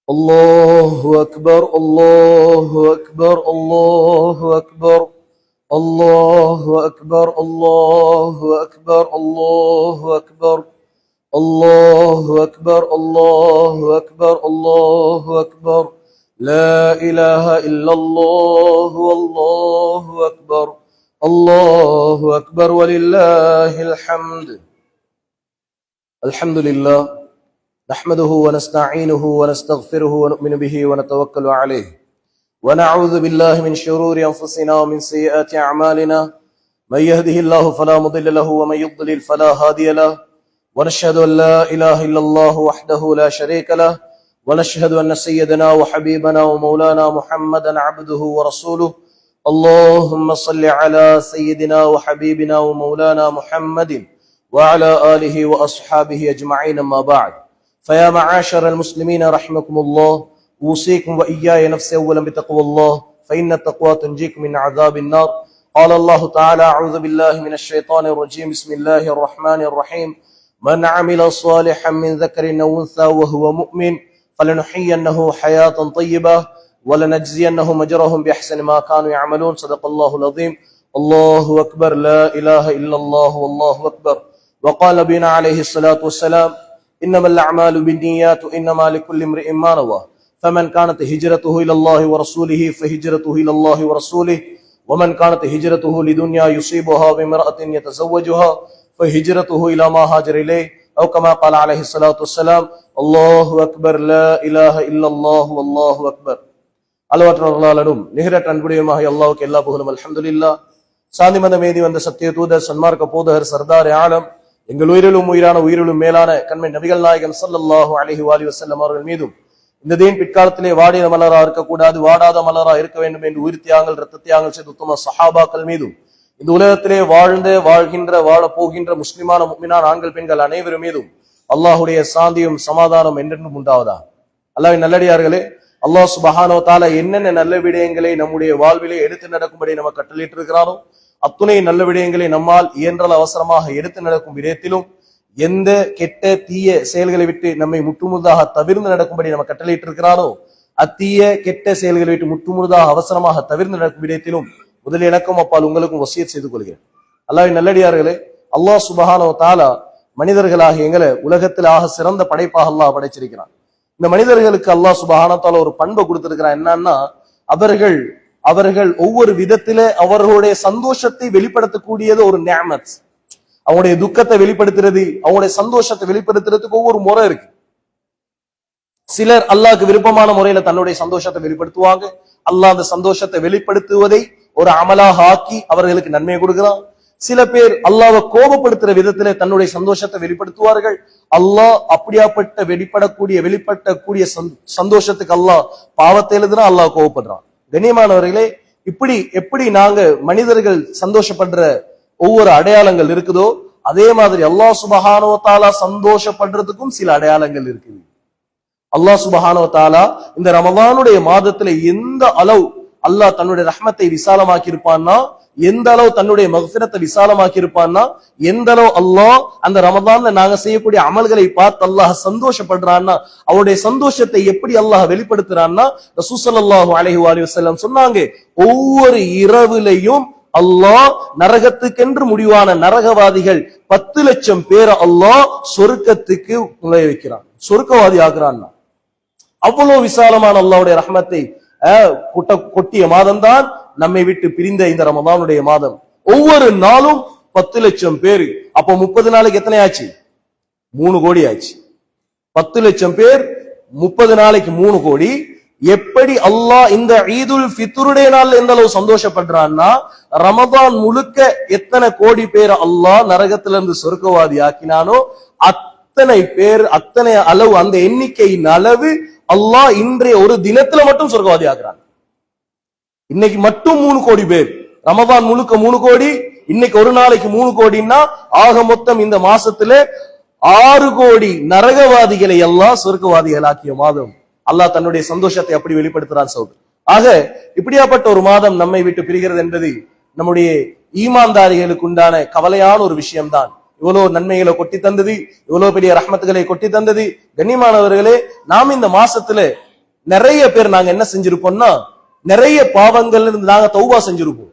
الله أكبر الله أكبر الله أكبر الله أكبر الله أكبر الله أكبر الله أكبر الله أكبر الله أكبر لا إله إلا الله والله أكبر الله أكبر ولله الحمد. الحمد لله نحمده ونستعينه ونستغفره ونؤمن به ونتوكل عليه ونعوذ بالله من شرور أنفسنا ومن سيئات أعمالنا من يهده الله فلا مضل له ومن يضلل فلا هادي له ونشهد أن لا إله إلا الله وحده لا شريك له ونشهد أن سيدنا وحبيبنا ومولانا محمدا عبده ورسوله. اللهم صل على سيدنا وحبيبنا ومولانا محمد وعلى آله وأصحابه أجمعين. أما بعد، فيا معاشر المسلمين رحمكم الله، أوصيكم وإياي نفسي أولا بتقوى الله، فإن التقوى تنجيكم من عذاب النار. قال الله تعالى: أعوذ بالله من الشيطان الرجيم، بسم الله الرحمن الرحيم. من عمل صالحا من ذكر أو أنثى وهو مؤمن فلنحيينه حياة طيبة ولنجزينهم أجرهم بأحسن ما كانوا يعملون. صدق الله العظيم. الله أكبر، لا إله إلا الله والله أكبر. وقال نبينا عليه الصلاة والسلام: إنما الأعمال بالنيات وإنما لكل امرئ ما نوى، فمن كانت هجرته إلى الله ورسوله فهجرته إلى الله ورسوله، ومن كانت هجرته لدنيا يصيبها بامرأة يتزوجها فهجرته إلى ما هاجر إليه، أو كما قال عليه الصلاة والسلام. الله أكبر، لا إله إلا الله والله أكبر. அளவற்ற அருளாளனும் நிகரற்ற அன்புடையமாக அல்லாஹ்வுக்கு எல்லா புகழும். அல்ஹம்துலில்லாஹ். சாந்தி மத மேதி வந்த சத்திய தூதர் சன்மார்க்க போதகர் சர்தார் ஆலம் எங்கள் உயிரிலும் உயிரான உயிரிலும் மேலான கண்மை நபிகள் நாயகம் ஸல்லல்லாஹு அலைஹி வஸல்லம் அவர்கள் மீதும் இந்த தீன் பிற்காலத்திலே வாடிய மலரா இருக்கக்கூடாது, வாடாத மலரா இருக்க வேண்டும் என்று உயிர் தியாகங்கள் இரத்த தியாகங்கள் செய்த உத்தம சஹாபாக்கள் மீதும் இந்த உலகத்திலே வாழ்கின்ற வாழப் போகின்ற முஸ்லிமான முஃமினான ஆண்கள் பெண்கள் அனைவரும் மீதும் அல்லாஹ்வுடைய சாந்தியும் சமாதானம் என்றென்றும் உண்டாவதா. அல்லாஹ்வின் நல்லடியார்களே, அல்லாஹ் சுப்ஹானஹு வ தஆலா என்னென்ன நல்ல விடயங்களை நம்முடைய வாழ்விலே எடுத்து நடக்கும்படி நம்ம கட்டளையிட்டு இருக்கிறாரோ அத்துணை நல்ல விடயங்களை நம்மால் இயன்றல் அவசரமாக எடுத்து நடக்கும் விடயத்திலும் எந்த கெட்ட தீய செயல்களை விட்டு நம்மை முற்றுமுழுதாக தவிர்ந்து நடக்கும்படி நம்ம கட்டளையிட்டு இருக்கிறாரோ அத்தீய கெட்ட செயல்களை விட்டு முற்றுமுழுதாக அவசரமாக தவிர்ந்து நடக்கும் விடயத்திலும் முதலில் எனக்கும் அப்பால் உங்களுக்கும் வசியத் செய்து கொள்கிறேன். அல்லாஹ்வின் நல்லடியார்களே, அல்லாஹ் சுப்ஹானஹு வ தஆலா மனிதர்களாக எங்களை உலகத்தில் ஆக சிறந்த படைப்பாக அல்லாஹ் படைச்சிருக்கிறான். இந்த மனிதர்களுக்கு அல்லாஹ் சுப்ஹானஹு வ தஆலா ஒரு பண்பை கொடுத்திருக்கிறான். என்னன்னா, அவர்கள் ஒவ்வொரு விதத்திலே அவர்களுடைய சந்தோஷத்தை வெளிப்படுத்தக்கூடியது ஒரு நிஅமத். அவங்களுடைய துக்கத்தை வெளிப்படுத்துறது, அவங்களுடைய சந்தோஷத்தை வெளிப்படுத்துறதுக்கு ஒவ்வொரு முறை இருக்கு. சிலர் அல்லாஹ்க்கு விருப்பமான முறையில தன்னுடைய சந்தோஷத்தை வெளிப்படுத்துவாங்க. அல்லாஹ் அந்த சந்தோஷத்தை வெளிப்படுத்துவதை ஒரு அமலாக ஆக்கி அவர்களுக்கு நன்மையை கொடுக்கிறான். சில பேர் அல்லாஹ்வை கோபப்படுத்துற விதத்திலே தன்னுடைய சந்தோஷத்தை வெளிப்படுத்துவார்கள். அல்லாஹ் அப்படியாப்பட்ட வெளிப்படக்கூடிய சந்தோஷத்துக்கு அல்லாஹ் பாவத்தை எழுதுனா அல்லாஹ் கோபப்படுறான். கண்ணியமானவர்களே, எப்படி நாங்க மனிதர்கள் சந்தோஷப்படுற ஒவ்வொரு அடையாளங்கள் இருக்குதோ அதே மாதிரி அல்லாஹ் சுப்ஹானஹு வ தஆலா சந்தோஷப்படுறதுக்கும் சில அடையாளங்கள் இருக்குது. அல்லாஹ் சுப்ஹானஹு வ தஆலா இந்த ரமலானுடைய மாதத்துல எந்த அளவு அல்லாஹ் தன்னுடைய ரஹ்மத்தை விசாலமாக்கி இருப்பான்னா, எந்த அளவு தன்னுடைய மக்ஃபிரத்தை விசாலமாக்கி இருப்பான்னா, எந்த அளவு அல்லாஹ் அந்த ரமலான்ல நாங்க செய்யக்கூடிய அமல்களை பார்த்து அல்லாஹ் சந்தோஷப்படுறான்னா, அவருடைய சந்தோஷத்தை எப்படி அல்லாஹ் வெளிப்படுத்துறான்னா, ரசூல் ஸல்லல்லாஹு அலைஹி வஸல்லம் சொன்னாங்க, ஒவ்வொரு இரவிலையும் அல்லாஹ் நரகத்துக்கென்று முடிவான நரகவாதிகள் 10 லட்சம் பேரை அல்லாஹ் சொர்க்கத்துக்கு நுழைய வைக்கிறான், சொர்க்கவாதி ஆகிறான். அவ்வளவு விசாலமான அல்லாஹ்வுடைய ரஹ்மத்தை கொட்டிய மாதம் தான் நம்மை விட்டு பிரிந்த இந்த ரமலானுடைய மாதம். ஒவ்வொரு நாளும் 10 லட்சம் பேர். அப்போ 30 நாளைக்கு எத்தனை ஆச்சு? 3 கோடி ஆச்சு. 10 லட்சம் பேர் 30 நாளைக்கு 3 கோடி. எப்படி அல்லாஹ் இந்த ஈதுல் ஃபித்ருடைய நாள் எந்த அளவு சந்தோஷப்படுறான்னா, ரமதான் முழுக்க எத்தனை கோடி பேர் அல்லாஹ் நரகத்திலிருந்து சொர்க்கவாதி ஆக்கினானோ அத்தனை பேர், அத்தனை அளவு, அந்த எண்ணிக்கையின் அளவு அல்லாஹ் இன்றைய ஒரு தினத்துல மட்டும் சொர்க்கவாதி ஆக்குறான். இன்னைக்கு மட்டும் 3 கோடி பேர், ரமதான் முழுக்க 3 கோடி, இன்னைக்கு ஒரு நாளைக்கு 3 கோடின்னா ஆக மொத்தம் இந்த மாசத்துல 6 கோடி நரகவாதிகளை எல்லாம் சொர்க்கவாதிகள் ஆக்கிய மாதம். அல்லாஹ் தன்னுடைய சந்தோஷத்தை அப்படி வெளிப்படுத்துறான் சகோதரர். ஆக இப்படியாப்பட்ட ஒரு மாதம் நம்மை விட்டு பிரிகிறது என்பது நம்முடைய ஈமான்தாரிகளுக்கு உண்டான கவலையான ஒரு விஷயம்தான். இவ்வளவு நன்மைகளை கொட்டி தந்தது, இவ்வளவு பெரிய ரஹ்மத்துகளை கொட்டி தந்தது. கண்ணியமானவர்களே, நாம் இந்த மாசத்துல நிறைய பேர் நாங்க என்ன செஞ்சிருப்போம்னா, நிறைய பாவங்கள்ல இருந்து நாங்க தௌபா செஞ்சிருப்போம்.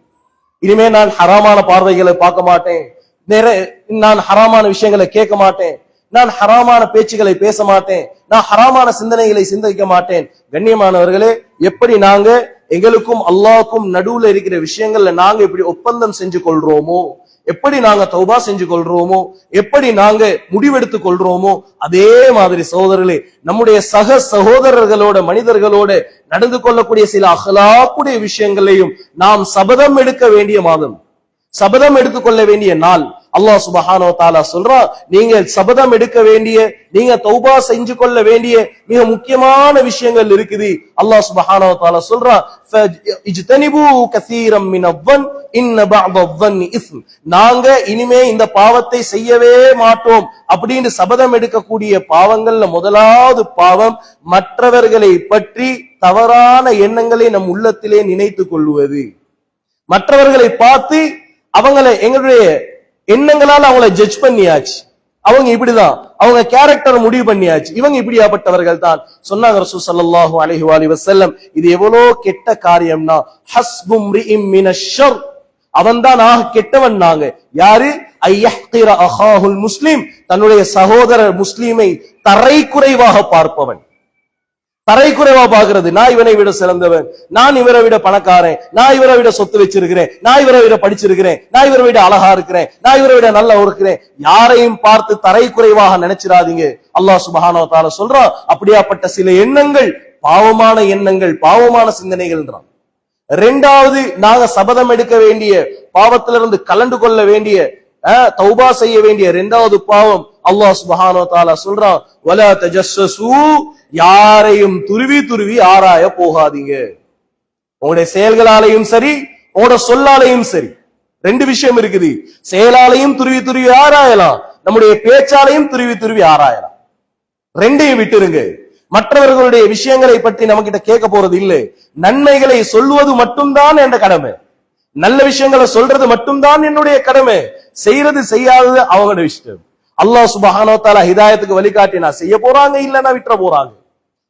இனிமே நான் ஹராமான பார்வைகளை பார்க்க மாட்டேன், நான் ஹராமான விஷயங்களை கேட்க மாட்டேன், நான் ஹராமான பேச்சுகளை பேச மாட்டேன், நான் ஹராமான சிந்தனைகளை சிந்திக்க மாட்டேன். கண்ணியமானவர்களே, எப்படி நாங்க எங்களுக்கும் அல்லாஹ்வுக்கும் நடுவுல இருக்கிற விஷயங்கள்ல நாங்க எப்படி ஒப்பந்தம் செஞ்சு கொள்றோமோ, எப்படி நாங்க தௌபா செஞ்சு கொள்றோமோ, எப்படி நாங்க முடிவெடுத்துக் கொள்றோமோ, அதே மாதிரி சகோதரர்களே நம்முடைய சக சகோதரர்களோட மனிதர்களோட நடந்து கொள்ளக்கூடிய சில அஹ்லாக்குடைய விஷயங்களையும் நாம் சபதம் எடுக்க வேண்டிய மாதம், சபதம் எடுத்துக்கொள்ள வேண்டிய நாள். அல்லாஹ் சுப்ஹானஹு வ தஆலா சொல்றான், நீங்க சபதம் எடுக்க வேண்டிய, நீங்க தௌபா செஞ்சு கொள்ள வேண்டிய மிக முக்கியமான விஷயங்கள் இருக்குது. அல்லாஹ் சுப்ஹானஹு வ தஆலா சொல்றான், இஜ்தனிபு கஸீரம் மினல்-ظن இன் பஅத-ظن இஸ்ம். நாங்க இனிமே இந்த பாவத்தை செய்யவே மாட்டோம் அப்படின்னு சபதம் எடுக்கக்கூடிய பாவங்கள்ல முதலாவது பாவம் மற்றவர்களை பற்றி தவறான எண்ணங்களை நம் உள்ளத்திலே நினைத்துக் கொள்வது. மற்றவர்களை பார்த்து அவங்களை எங்களுடைய எண்ணங்களால் அவங்களை ஜட்ஜ் பண்ணியாச்சு. அவங்க இப்படிதான், அவங்க கேரக்டர் முடிவு பண்ணியாச்சு, இவங்க இப்படியாப்பட்டவர்கள் தான். சொன்னாங்க ரசூல் ஸல்லல்லாஹு அலைஹி வஸல்லம், இது எவ்வளவு கெட்ட காரியம்னா, ஹஸ்பு ம்ரிஇம் மினஷர், அவன் தான் கெட்டவன். நாங்க யாரு? ஐயஹ்கிர அஹாஹுல் முஸ்லிம், தன்னுடைய சகோதரர் முஸ்லிமை தரை குறைவாக பார்ப்பவன். தரை குறைவா பாக்குறது, நான் இவனை விட சிறந்தவன், நான் இவரை விட பணக்காரன், நான் இவரை விட சொத்து வச்சிருக்கிறேன், நான் இவரை விட படிச்சிருக்கிறேன், நான் இவரை விட அழகா இருக்கிறேன், நான் இவரை விட நல்லா இருக்கிறேன். யாரையும் பார்த்து தரை குறைவாக நினைச்சிடாதீங்க. அல்லாஹ் சுப்ஹானஹு வ தஆலா சொல்றான், அப்படியாப்பட்ட சில எண்ணங்கள் பாவமான எண்ணங்கள், பாவமான சிந்தனைகள். ரெண்டாவது, நாங்க சபதம் எடுக்க வேண்டிய, பாவத்திலிருந்து கலந்து கொள்ள வேண்டிய, தௌபா செய்ய வேண்டிய ரெண்டாவது பாவம் அல்லாஹ் சுப்ஹானஹு வ தஆலா சொல்றான், வலா தஜஸ்ஸஸு, யாரையும் துருவி துருவி ஆராய போகாதீங்க. உங்களுடைய செயல்களாலையும் சரி, உங்களோட சொல்லாலையும் சரி, ரெண்டு விஷயம் இருக்குது. செயலாலையும் துருவி துருவி ஆராயலாம், நம்முடைய பேச்சாலையும் துருவி துருவி ஆராயலாம். ரெண்டையும் விட்டுருங்க. மற்றவர்களுடைய விஷயங்களை பற்றி நம்ம கிட்ட கேட்க போறது இல்லை. நன்மைகளை சொல்வது மட்டும்தான் என்ற கடமை, நல்ல விஷயங்களை சொல்றது மட்டும்தான் என்னுடைய கடமை. செய்யறது செய்யாதது அவங்களோட விஷயம். அல்லாஹ் சுப்ஹானஹு வ தஆலா ஹிதாயத்துக்கு வழிகாட்டினா செய்ய போறாங்க, இல்லன்னா விட்டுற போறாங்க.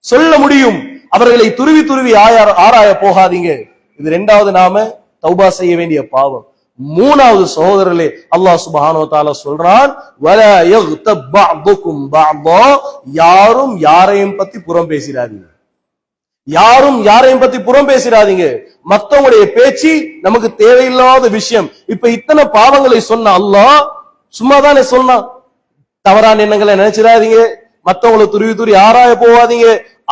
சொல்ல முடியும், அவர்களை துருவி துருவி ஆராய போகாதீங்க. இது ரெண்டாவது நாம தௌபா செய்ய வேண்டிய பாவம். மூணாவது சகோதரர்களே, அல்லாஹ் சுப்ஹானஹு வ தஆலா சொல்றான், வலா யக்தப் பஅதுக்கும் பஅதா, யாரும் யாரையும் பத்தி புறம் பேசிடாதீங்க. யாரும் யாரையும் பத்தி புறம் பேசிடாதீங்க. மத்தவங்களுடைய பேச்சு நமக்கு தேவையில்லாத விஷயம். இப்ப இத்தனை பாவங்களை சொன்ன அல்லாஹ் சும்மாதானே சொன்னான், தவறான எண்ணங்களை நினைச்சிடாதீங்க, மத்தவங்களை துருவி துருவி ஆராய போவாதீங்க.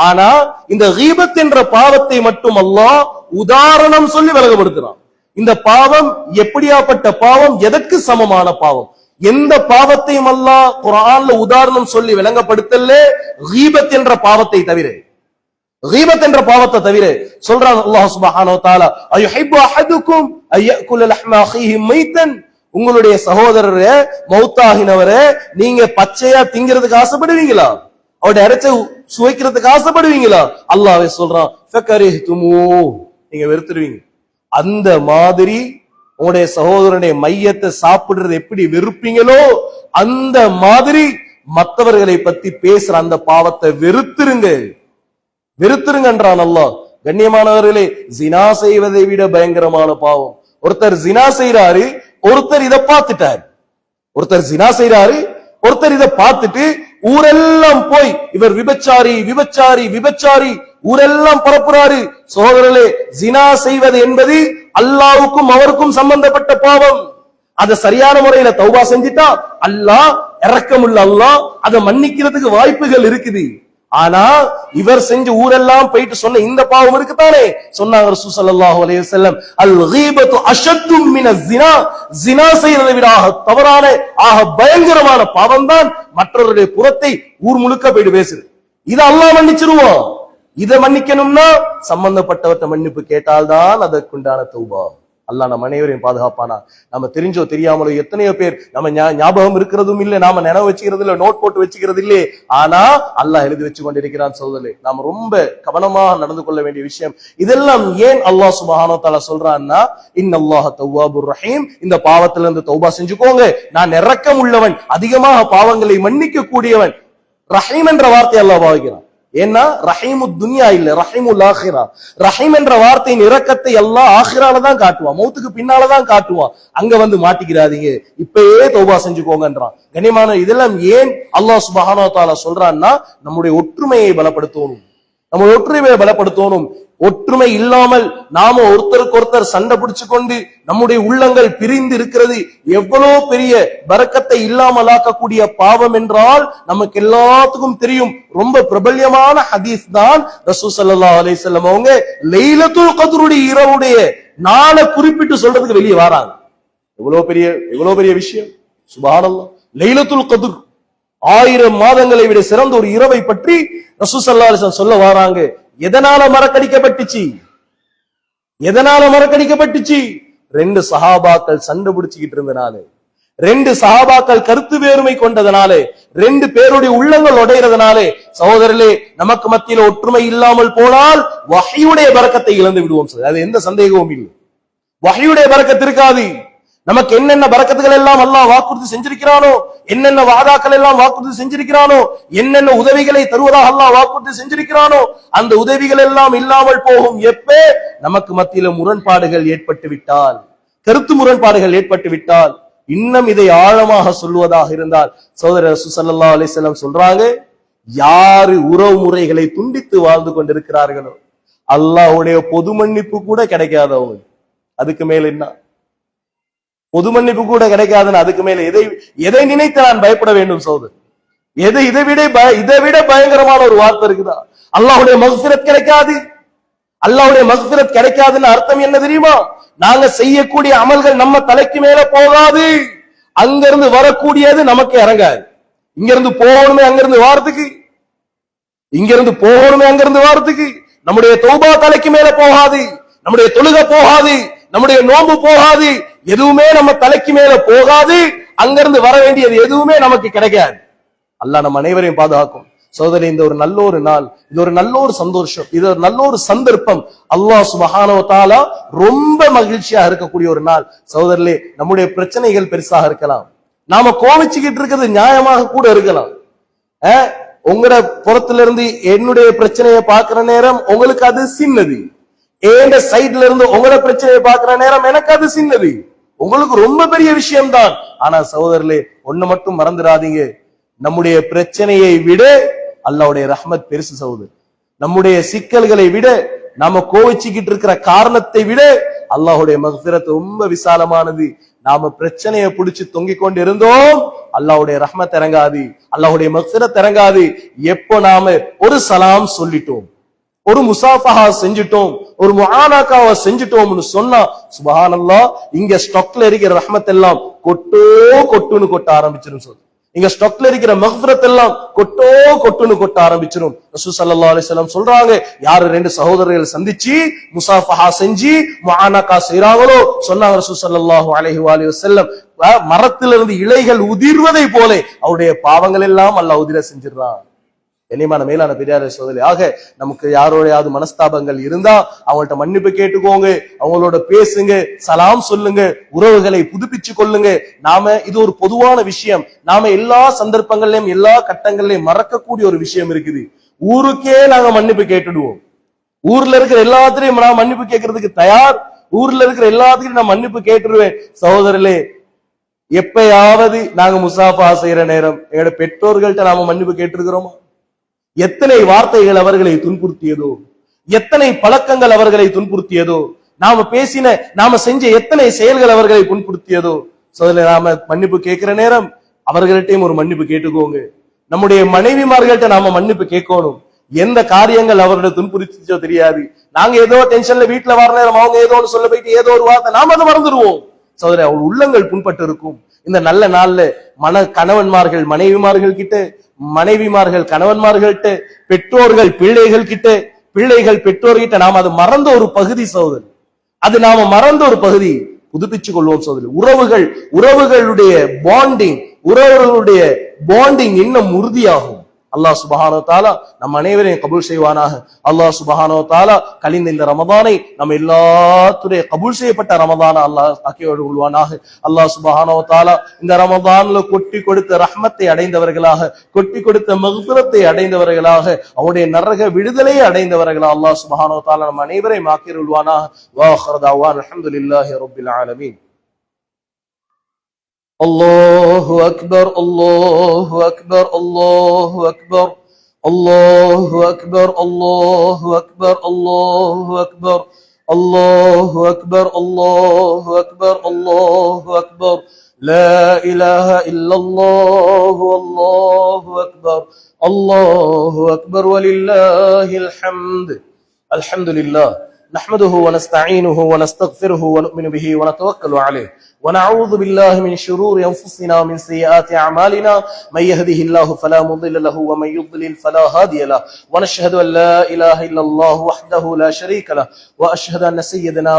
ஆனா இந்த கீபத் என்ற பாவத்தை மட்டும் அல்லாஹ் உதாரணம் சொல்லி விளங்கப்படுத்துறான். இந்த பாவம் எப்படியாப்பட்ட பாவம், எதற்கு சமமான பாவம், எந்த பாவத்தையும் அல்லாஹ் குர்ஆன்ல உதாரணம் சொல்லி விளங்கப்படுத்தல, கீபத் என்ற பாவத்தை தவிர, கீபத் என்ற பாவத்தை தவிர. சொல்றான் அல்லாஹ் சுப்ஹானஹு வ தஆலா, அயுஹிப்பு அஹதுக்கும் அயக்குல லஹ்ம அஹீஹி மைத்தன், உங்களுடைய சகோதரரே மௌத்தாகினவரே நீங்க பச்சையா திங்கிறதுக்கு ஆசைப்படுவீங்களா? அவருடைய இறைச்ச சுவைக்கிறதுக்கு ஆசைப்படுவீங்களா? அல்லாஹ்வே சொல்றான், ஃபகரிஹ்துமூ, நீங்க வெறுத்துருவீங்க. அந்த மாதிரி உங்களுடைய சகோதரனுடைய மையத்தை சாப்பிடுறது எப்படி வெறுப்பீங்களோ, அந்த மாதிரி மற்றவர்களை பத்தி பேசுற அந்த பாவத்தை வெறுத்துருங்க, வெறுத்துருங்கன்றான் அல்லாஹ். கண்ணியமானவர்களே, ஜினா செய்வதை விட பயங்கரமான பாவம். ஒருத்தர் ஜினா செய்யறாரு, ஒருத்தர் இதை பார்த்துட்டாரு. ஒருத்தர் ஜினா செய்யறாரு, ஒருத்தர் இதை பார்த்துட்டு ஊரெல்லாம் போய் இவர் விபச்சாரி விபச்சாரி விபச்சாரி ஊரெல்லாம் பரப்புறாரு. சகோதரர்களே, ஜினா செய்வது என்பது அல்லாஹ்வுக்கும் அவருக்கும் சம்பந்தப்பட்ட பாவம். அதை சரியான முறையில தௌபா செஞ்சிட்டா அல்லாஹ் இரக்கமுள்ள அல்லாஹ் அதை மன்னிக்கிறதுக்கு வாய்ப்புகள் இருக்குது. ஆனா இவர் செஞ்சு ஊரெல்லாம் போயிட்டு சொன்ன இந்த பாவம் இருக்குதானே, சொன்னாங்க ரசூல் ஸல்லல்லாஹு அலைஹி வஸல்லம், அல் கீபத்து அஷத்து மினஸ் ஸினா, ஸினா செய்யறதை விட தவறான பயங்கரமான பாவம் தான் மற்றவருடைய புறத்தை ஊர் முழுக்க போயிட்டு பேசுது. இதை அல்லாஹ் மன்னிச்சிருவான். இதை மன்னிக்கணும்னா சம்பந்தப்பட்டவர்கிட்ட மன்னிப்பு கேட்டால்தான் அதற்குண்டான தௌபா. அல்லாஹ் நம்ம அனைவரையும் பாதுகாப்பானா. நம்ம தெரிஞ்சோ தெரியாமலோ எத்தனையோ பேர் நம்ம ஞாபகம் இருக்கிறதும் இல்லை, நாம நினைவு வச்சுக்கிறது இல்லை, நோட் போட்டு வச்சுக்கிறது இல்லை, ஆனா அல்லாஹ் எழுதி வச்சு கொண்டிருக்கிறான். சகோதரர்களே, நாம ரொம்ப கவனமாக நடந்து கொள்ள வேண்டிய விஷயம். இதெல்லாம் ஏன் அல்லாஹ் சுப்ஹானஹு வ தஆலா சொல்றான்னா, இன்னல்லாஹ தவ்வாபுர் ரஹீம், இந்த பாவத்திலிருந்து தௌபா செஞ்சுக்கோங்க, நான் இரக்கம் உள்ளவன், அதிகமாக பாவங்களை மன்னிக்க கூடியவன். ரஹீம் என்ற வார்த்தை அல்லாஹ் பாவிக்கிறான். ஏன்னா ரஹீமு துன்யா இல்ல, ரஹீமுல் ஆஹிரா. ரஹீம் என்ற வார்த்தையின் இரக்கத்தை அல்லாஹ் ஆஹிரால தான் காட்டுவான், மௌத்துக்கு பின்னாலதான் காட்டுவான். அங்க வந்து மாட்டிக்கிறாதீங்க, இப்பயே தௌபா செஞ்சுக்கோங்கன்றான். கண்ணியமான இதெல்லாம் ஏன் அல்லாஹ் சுப்ஹானஹு வ தஆலா சொல்றான்னா, நம்முடைய ஒற்றுமையை பலப்படுத்தணும், நம்ம ஒற்றுமையை பலப்படுத்தணும். ஒற்றுமை இல்லாமல் நாம ஒருத்தருக்கு ஒருத்தர் சண்டை பிடிச்சு கொண்டு நம்முடைய உள்ளங்கள் பிரிந்து இருக்கிறது எவ்வளவு பெரிய பரக்கத்தை இல்லாமலாக்கக்கூடிய பாவம் என்றால் நமக்கு எல்லாத்துக்கும் தெரியும். ரொம்ப பிரபல்யமான ஹதீஸ் தான் ரசூல் ஸல்லல்லாஹு அலைஹி வஸல்லம் அவங்க லைலத்துல் கத்ருடைய இரவுடைய நாளை குறிப்பிட்டு சொல்றதுக்கு வெளியே வராங்க. எவ்வளவு பெரிய விஷயம், சுப்ஹானல்லாஹ். லைலத்துல் கத்ர் 1000 மாதங்களை விட சிறந்த ஒரு இரவை பற்றி ரசூல் ஸல்லல்லாஹு அலைஹி வஸல்லம் சொல்ல வராங்க. எதனால மறக்கடிக்கப்பட்டுச்சு? எதனால மறக்கடிக்கப்பட்டுச்சு? 2 சஹாபாக்கள் சண்டை பிடிச்சுக்கிட்டு இருந்தனால, 2 சஹாபாக்கள் கருத்து வேறுமை கொண்டதனாலே, 2 பேருடைய உள்ளங்கள் உடையறதுனாலே. சகோதரர்களே, நமக்கு மத்தியில ஒற்றுமை இல்லாமல் போனால் வஹ்யுடைய பரக்கத்தை இழந்து விடுவோம். அது எந்த சந்தேகமும் இல்லை. வஹ்யுடைய பரக்கத் இருக்காது. நமக்கு என்னென்ன பரக்கத்துகள் எல்லாம் அல்லாஹ் வாக்குறுதி செஞ்சிருக்கிறானோ, என்னென்ன வாதாக்கள் எல்லாம் வாக்குறுதி செஞ்சிருக்கிறானோ, என்னென்ன உதவிகளை தருவதாக அல்லாஹ் வாக்குறுதி செஞ்சிருக்கிறானோ, அந்த உதவிகள் எல்லாம் இல்லாமல் போகும். எப்ப நமக்கு மத்தியில முரண்பாடுகள் ஏற்பட்டு விட்டால், கருத்து முரண்பாடுகள் ஏற்பட்டு விட்டால். இன்னும் இதை ஆழமாக சொல்வதாக இருந்தால் சகோதரர் ரசூல் ஸல்லல்லாஹு அலைஹி வஸல்லம் சொல்றாங்க, யாரு உறவு முறைகளை துண்டித்து வாழ்ந்து கொண்டிருக்கிறார்களோ அல்லாஹ்வுடைய பொது மன்னிப்பு கூட கிடைக்காதவங்க. அதுக்கு மேல என்ன? பொது மன்னிப்பு கூட கிடைக்காதுன்னு அதுக்கு மேல எதை நினைத்து நான் பயப்பட வேண்டும் சகோதரர்? இதை விட பயங்கரமான ஒரு வார்த்தை இருக்குதா? அல்லாஹ்வுடைய மக்ஃபிரத் கிடைக்காது. அல்லாஹ்வுடைய மக்ஃபிரத் கிடைக்காதுன்னு அர்த்தம் என்ன தெரியுமா? நாங்க செய்யக்கூடிய அமல்கள் நம்ம தலைக்கு மேல போகாது, அங்கிருந்து வரக்கூடியது நமக்கு இறங்காது. இங்கிருந்து போகணுமே அங்கிருந்து வாரத்துக்கு, இங்கிருந்து போகணுமே அங்கிருந்து வாரத்துக்கு நம்முடைய தௌபா தலைக்கு மேல போகாது, நம்முடைய தொழுகை போகாது, நம்முடைய நோன்பு போகாது, எதுவுமே நம்ம தலைக்கு மேல போகாது. அங்கிருந்து வர வேண்டியது எதுவுமே நமக்கு கிடைக்காது. அல்லாஹ் நம்ம அனைவரையும் பாதுகாக்கும். சகோதரி, இந்த ஒரு நல்ல ஒரு நாள், இது ஒரு நல்ல ஒரு சந்தோஷம், இது ஒரு நல்ல ஒரு சந்தர்ப்பம். அல்லாஹ் சுப்ஹானஹு வ தஆலா ரொம்ப மகிழ்ச்சியா இருக்கக்கூடிய ஒரு நாள். சகோதரர்களே, நம்முடைய பிரச்சனைகள் பெருசாக இருக்கலாம், நாம கோவிச்சுக்கிட்டு இருக்கிறது நியாயமாக கூட இருக்கலாம். உங்களோட புறத்துல இருந்து என்னுடைய பிரச்சனையை பார்க்கிற நேரம் உங்களுக்கு அது சின்னது, ஏண்ட சைட்ல இருந்து உங்களோட பிரச்சனையை பார்க்கிற நேரம் எனக்கு அது சின்னது, உங்களுக்கு ரொம்ப பெரிய விஷயம் தான். ஆனா சகோதரர்களே, ஒண்ணு மட்டும் மறந்துடாதீங்க, நம்முடைய பிரச்சனையை விட அல்லாஹ்வுடைய ரஹ்மத் பெருசு சகோதரர். நம்முடைய சிக்கல்களை விட, நாம கோவிச்சுக்கிட்டு இருக்கிற காரணத்தை விட அல்லாஹ்வுடைய மக்ஃபிரத் ரொம்ப விசாலமானது. நாம பிரச்சனையை பிடிச்சு தொங்கிக் கொண்டு இருந்தோம், அல்லாஹ்வுடைய ரஹ்மத் இறங்காது, அல்லாஹ்வுடைய மக்ஃபிரத் இறங்காது. எப்போ நாம ஒரு சலாம் சொல்லிட்டோம், ஒரு முசாஃபஹா செஞ்சிட்டோம், ஒரு முஆனாகாவை செஞ்சிட்டோம்னு சொன்னா சுப்ஹானல்லாஹ், இங்க ஸ்டாக்ல இருக்கிற ரஹ்மத் எல்லாம் கொட்டுன்னு கொட்ட ஆரம்பிச்சிரும் சொல்லுங்க. இங்க ஸ்டாக்ல இருக்கிற மக்ஃபிரத் எல்லாம் கொட்டுன்னு கொட்ட ஆரம்பிச்சிரும். ரசூல் ஸல்லல்லாஹு அலைஹி வஸல்லம் சொல்றாங்க, யாரு 2 சகோதரர்கள் சந்திச்சு முசாஃபஹா செஞ்சு முஆனாகா செய்றாங்களோ, சொன்னாங்க ரசூல் ஸல்லல்லாஹு அலைஹி வஸல்லம், மரத்திலிருந்து இலைகள் உதிர்வதை போல அவருடைய பாவங்கள் எல்லாம் அல்லாஹ் உதிர செஞ்சிடறான். கண்ணியமான மேலான பெரியார் சகோதரி, ஆக நமக்கு யாரோடையாவது மனஸ்தாபங்கள் இருந்தா அவங்கள்ட்ட மன்னிப்பு கேட்டுக்கோங்க, அவங்களோட பேசுங்க, சலாம் சொல்லுங்க, உறவுகளை புதுப்பிச்சு கொள்ளுங்க. நாம இது ஒரு பொதுவான விஷயம், நாம எல்லா சந்தர்ப்பங்கள்லயும் எல்லா கட்டங்கள்லயும் மறக்கக்கூடிய ஒரு விஷயம் இருக்குது. ஊருக்கே நாங்க மன்னிப்பு கேட்டுடுவோம், ஊர்ல இருக்கிற எல்லாத்திலையும் நான் மன்னிப்பு கேட்கறதுக்கு தயார், ஊர்ல இருக்கிற எல்லாத்துக்கும் நான் மன்னிப்பு கேட்டுருவேன். சகோதரர்களே, எப்பயாவது நாங்க முசாஃபா செய்யற நேரம் எங்களோட பெற்றோர்கள்ட்ட நாம மன்னிப்பு கேட்டிருக்கிறோமா? எத்தனை வார்த்தைகள் அவர்களை துன்புறுத்தியதோ, எத்தனை பழக்கங்கள் அவர்களை துன்புறுத்தியதோ, நாம செஞ்ச எத்தனை செயல்கள் அவர்களை புண்படுத்தியதோ. சோதனை, நாம மன்னிப்பு கேட்கிற நேரம் அவர்கள்ட்டையும் ஒரு மன்னிப்பு கேட்டுக்கோங்க. நம்முடைய மனைவிமார்கள்ட்ட நாம மன்னிப்பு கேட்கணும். எந்த காரியங்கள் அவர்களை துன்புறுத்திச்சோ தெரியாது, நாங்க ஏதோ டென்ஷன்ல வீட்டுல வர நேரம் அவங்க ஏதோன்னு சொல்ல போயிட்டு ஏதோ ஒரு வார்த்தை நாம அதை மறந்துடுவோம். சோதனை, அவள் உள்ளங்கள் புண்பட்டு இருக்கும். இந்த நல்ல நாள்ல கணவன்மார்கள் மனைவிமார்கள் கிட்ட, மனைவிமார்கள் கணவன்மார்கள்ட்ட, பெற்றோர்கள் பிள்ளைகள் கிட்ட, பிள்ளைகள் பெற்றோர்கிட்ட நாம் அது மறந்த ஒரு பகுதி சகோதரி, அது நாம மறந்த ஒரு பகுதி. புதுப்பிச்சு கொள்வோம் சகோதரி. உறவுகளுடைய பாண்டிங் இன்னும் உறுதியாகும். அல்லாஹ் சுப்ஹானஹு வ தஆலா நம் அனைவரையும் கபூல் செய்வானாக. அல்லாஹ் சுப்ஹானஹு வ தஆலா கழிந்த இந்த ரமதானை நம்ம எல்லாத்துடைய கபூல் செய்யப்பட்ட ரமதான அல்லாஹ் ஆக்கியோடு கொள்வானாக. அல்லாஹ் சுப்ஹானஹு வ தஆலா இந்த ரமதான்ல கொட்டி கொடுத்த ரஹ்மத்தை அடைந்தவர்களாக, கொட்டி கொடுத்த மக்ஃபிரத்தை அடைந்தவர்களாக, அவருடைய நரக விடுதலையை அடைந்தவர்களாக அல்லாஹ் சுப்ஹானஹு வ தஆலா நம் அனைவரையும் ஆக்கியோடு கொள்வானாக. வா ஆகிரு தஅவானா அல்ஹம்துலில்லாஹி ரப்பில் ஆலமீன். அல்லாஹு அக்பர், அல்லாஹு அக்பர், அல்லாஹு அக்பர், அல்லாஹு அக்பர், அல்லாஹு அக்பர், அல்லாஹு அக்பர், அல்லாஹு அக்பர், அல்லாஹு அக்பர், அல்லாஹு அக்பர். லா இலாஹ இல்லல்லாஹு அல்லாஹு அக்பர், அல்லாஹு அக்பர் வலில்லாஹில் ஹம்த். அல்ஹம்துலில்லாஹ் نحمده ونستعينه ونستغفره ونؤمن به ونتوكل عليه ونعوذ بالله من شرور أنفسنا ومن سيئات أعمالنا من يهده الله فلا مضل له ومن يضلل فلا هادي له ونشهد أن لا إله إلا الله وحده لا شريك له وأشهد أن سيدنا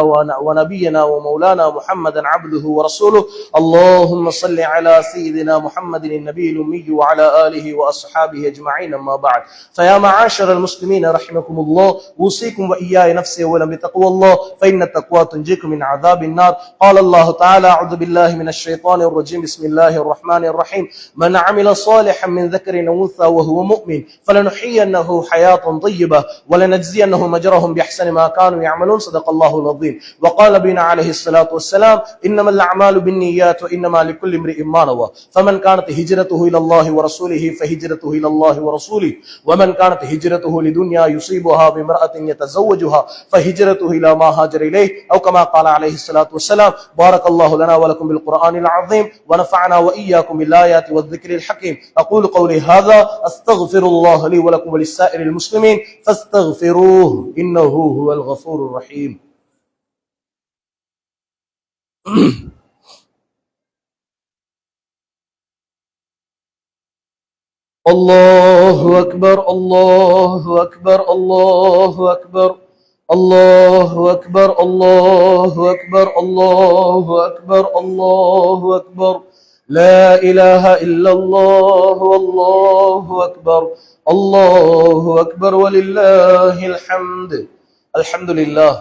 ونبينا ومولانا محمدا عبده ورسوله. اللهم صل على سيدنا محمد النبي الأمي وعلى آله وأصحابه أجمعين. أما بعد، فيا معاشر المسلمين رحمكم الله، أوصيكم وإياي نفسي أولا بتقوى الله، فإن التقوى تنجيكم من عذاب النار. قال الله تعالى: أعوذ بالله من الشيطان الرجيم، بسم الله الرحمن الرحيم. من عمل صالحا من ذكر أو أنثى وهو مؤمن فلنحيينه حياة طيبة ولنجزينهم أجرهم بأحسن ما كانوا يعملون. صدق الله العظيم. وقال بنا عليه الصلاة والسلام: إنما الأعمال بالنيات وإنما لكل امرئ ما نوى، فمن كانت هجرته إلى الله ورسوله فهجرته إلى الله ورسوله، ومن كانت هجرته لدنيا يصيبها بامرأة يتزوجها فهجرته إلى ما هاجر إليه، أو كما قال عليه الصلاة والسلام. بارك الله لنا ولكم بالقرآن العظيم ونفعنا وإياكم بالآيات والذكر الحكيم. أقول قولي هذا، أستغفر الله لي ولكم ولسائر المسلمين فاستغفروه إنه هو الغفور الرحيم. الله أكبر، الله أكبر، الله أكبر، الله أكبر، الله أكبر، الله أكبر، الله أكبر. لا إله إلا الله والله أكبر، الله أكبر ولله الحمد. الحمد لله،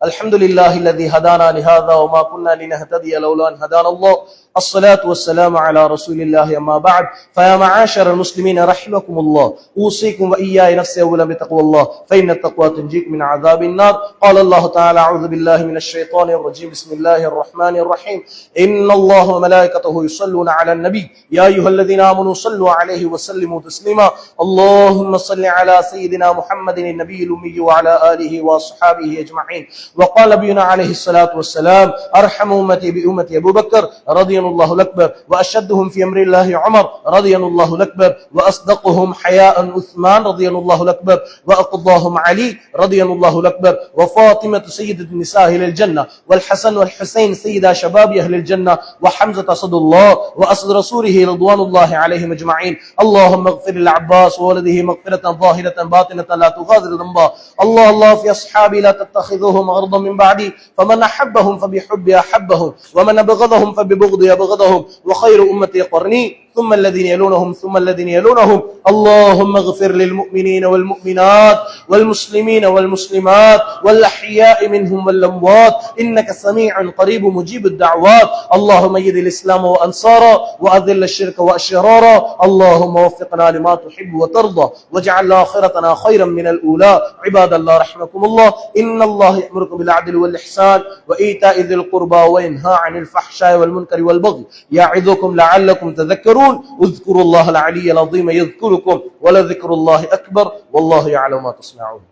الحمد لله الذي هدانا لهذا وما كنا لنهتدي لولا أن هدانا الله. الصلاة والسلام على رسول الله. أما بعد، فيا معاشر المسلمين رحمكم الله، أوصيكم وإياي نفسي أولا بتقوى الله، فإن التقوى تنجيكم من عذاب النار. قال الله تعالى: أعوذ بالله من الشيطان الرجيم، بسم الله الرحمن الرحيم. إن الله وملائكته يصلون على النبي يا أيها الذين آمنوا صلوا عليه وسلموا تسليما. اللهم صل على سيدنا محمد النبي الأمي وعلى آله وأصحابه أجمعين. وقال نبينا عليه الصلاة والسلام: أرحم أمتي بأمتي أبو بكر رضي الله الأكبر، وأشدهم في أمر الله عمر رضي الله الأكبر، وأصدقهم حياء عثمان رضي الله الأكبر، وأقضاهم علي رضي الله الأكبر، وفاطمة سيدة النساء أهل الجنة، والحسن والحسين سيدا شباب أهل الجنة، وحمزة أسد الله وأسد رسوله رضوان الله عليهم أجمعين. اللهم اغفر للعباس وولده مغفرة ظاهرة باطنة لا تغادر ذنبا. الله الله في أصحابي لا تتخذوهم غرضا من بعدي، فمن أحبهم فبحبي أحبهم، ومن أبغضهم فببغضي أبغضهم، وخير أمتي قرني ثم الذين يلونهم ثم الذين يلونهم. اللهم اغفر للمؤمنين والمؤمنات والمسلمين والمسلمات والأحياء منهم والأموات إنك سميع قريب مجيب الدعوات. اللهم أيد الإسلام وأنصاره وأذل الشرك وأشراره. اللهم وفقنا لما تحب وترضى واجعل آخرتنا خيرا من الأولى. عباد الله رحمكم الله، إن الله يأمركم بالعدل والإحسان وإيتاء ذي القربى وينهى عن الفحشاء والمنكر والبغي يعظكم لعلكم تذكرون. اذكروا الله العلي العظيم يذكركم ولذكر الله أكبر والله يعلم ما تصنعون.